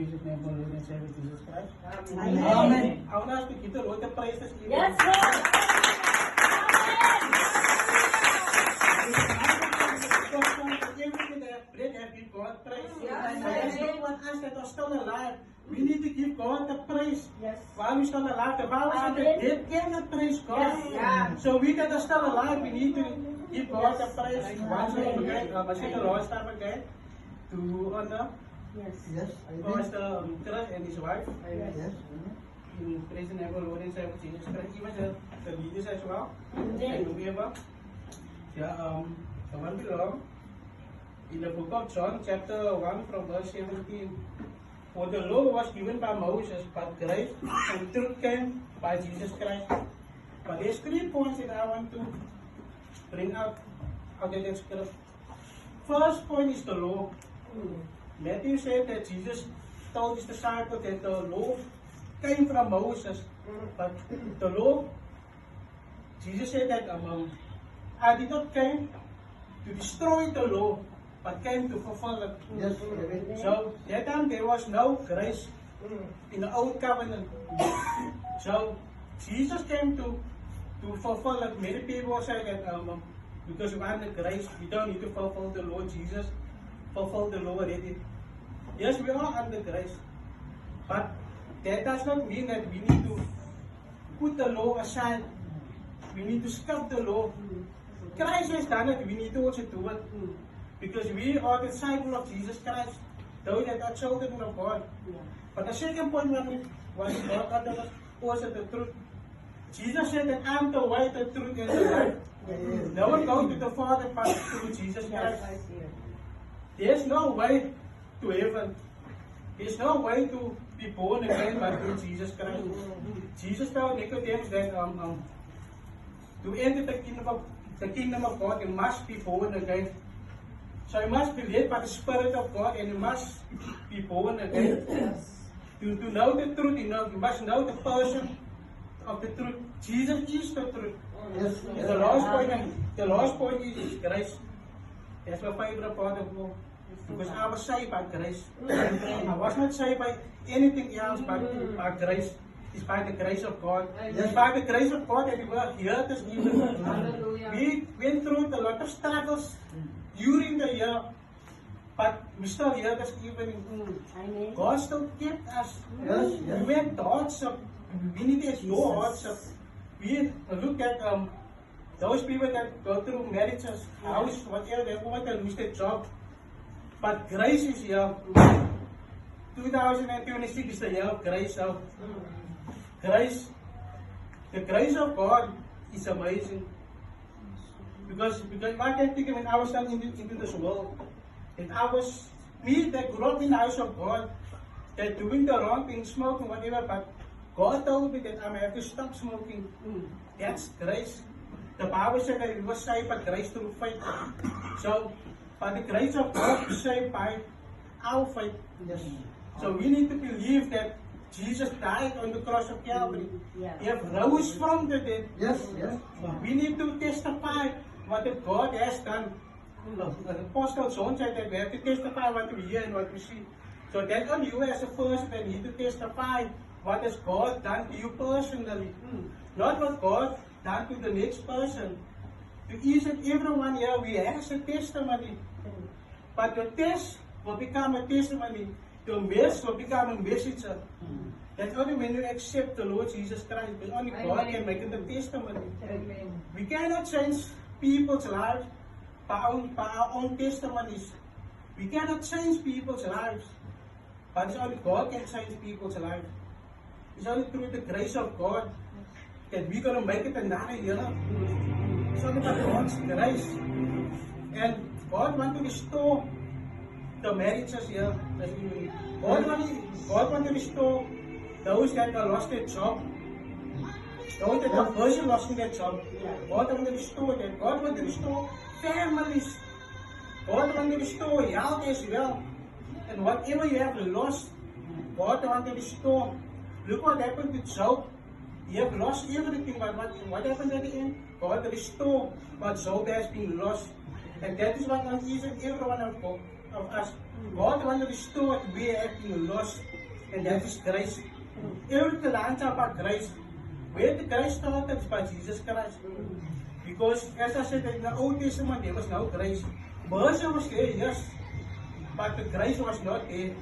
precious name of Lord and Savior Jesus Christ. Amen. Amen. I want us to give the Lord the praise this evening. Yes, Lord. Everything that I've read have given God praise. Yes. But that's not what us that are still alive. We need to give God the praise. Yes. While we're still alive, the Bible says that Amen. dead cannot praise God. Yes. Yeah. So we that are still alive, we need to give God the praise. Once again, I say the last time again, to honor Yes. Yes, Pastor Chris and his wife. yes. In praise the name of Lord and Savior Jesus Christ. Even the leaders as well. Amen. And whoever. Yeah, the one below. In the book of John, chapter 1, from verse 17. For the law was given by Moses, but grace and truth came by Jesus Christ. But there's 3 points that I want to bring out of that scripture. First point is the law. Matthew said that Jesus told his disciples that the law came from Moses, but the law, Jesus said that I did not come to destroy the law, but came to fulfill it. Yes, So that time there was no grace in the old covenant. So Jesus came to fulfill it. Many people say that because we under grace, we don't need to fulfill the law. Jesus fulfilled the law already. Yes, we are under grace, but that does not mean that we need to put the law aside. We need to skip the law. Christ has done it. We need to also do it. Because we are the disciples of Jesus Christ, those that are children of God. But the second point was God that was the truth. Jesus said that I'm the way, the truth, and the life. No one goes to the Father but through Jesus Christ. There's no way to heaven. There's no way to be born again but through Jesus Christ. Jesus told Nicodemus that to enter the kingdom of God, you must be born again. So you must be led by the Spirit of God, and you must be born again. To know the truth, you must know the person of the truth. Jesus is the truth. Yes. And the last point is grace. That's my favorite part of all. Because I was saved by grace. I was not saved by anything else but by grace. It's by the grace of God. It's by the grace of God that we were here this evening. We went through a lot of struggles during the year, but we still here this evening. God still kept us. Yes, yes. We went to hardship. We need to no hardship. We look at those people that go through marriages, house, whatever, they want to lose their job. But grace is here. 2026 is the year of grace. So grace, the grace of God is amazing. Because I can think when I was coming into this world, and me that grew up in the house of God, that doing the wrong thing, smoking, whatever, but God told me that I have to stop smoking. That's grace. The Bible said that we were saved by grace through faith. So, by the grace of God, we are saved by our faith. Yes. So we need to believe that Jesus died on the cross of Calvary. He have rose from the dead. Yes, yes. We need to testify what that God has done. The Apostle John said that we have to testify what we hear and what we see. So that on you as a person that need to testify what has God done to you personally. Not what God done to the next person. To each and everyone here, we have a testimony. But your test will become a testimony. Your mess will become a message. That's only when you accept the Lord Jesus Christ. Because only God can make it a testimony. We cannot change people's lives by our own testimonies. We cannot change people's lives. But it's only God can change people's lives. It's only through the grace of God that we're going to make it another year. It's only by God's grace. And God wants to restore the marriages here. God wants to restore those that have lost their job. Those that have person lost their job. God wants to restore that. God wants to restore families. God wants to restore health as well. And whatever you have lost, God wants to restore. Look what happened to Job. He have lost everything, but what happened at the end? God restored what Job has been lost. And that is what each and every one of of us. God wants to restore what we have been lost, and that is grace. Everything lands about grace. Where the grace started is by Jesus Christ. Because as I said in the Old Testament, there was no grace. Mercy was there, yes, but the grace was not there.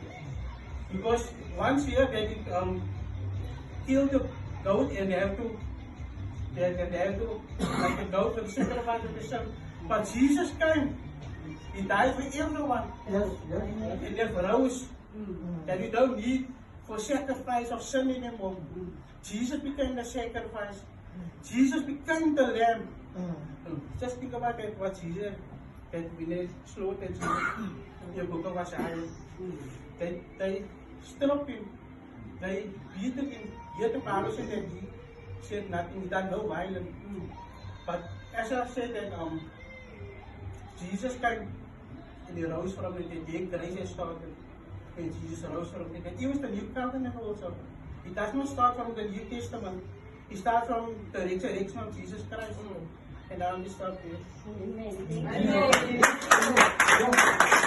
Because once here they kill the goat and they have to like the goat for the sacrifice of the son. But Jesus came. He died for everyone. And then rose. That we don't need for sacrifice of sin anymore. Jesus became the sacrifice. Jesus became the lamb. Just think about that, what Jesus had been slaughtered in the book of Isaiah. They struck him. They beat him. Yet the Bible said that he said nothing, he done no violence. But as I said that Jesus came and he rose from the dead, grace has started. And Jesus rose from the dead. He was the new covenant also. It does not start from the New Testament. It starts from the resurrection of Jesus Christ. And now we start here. Amen.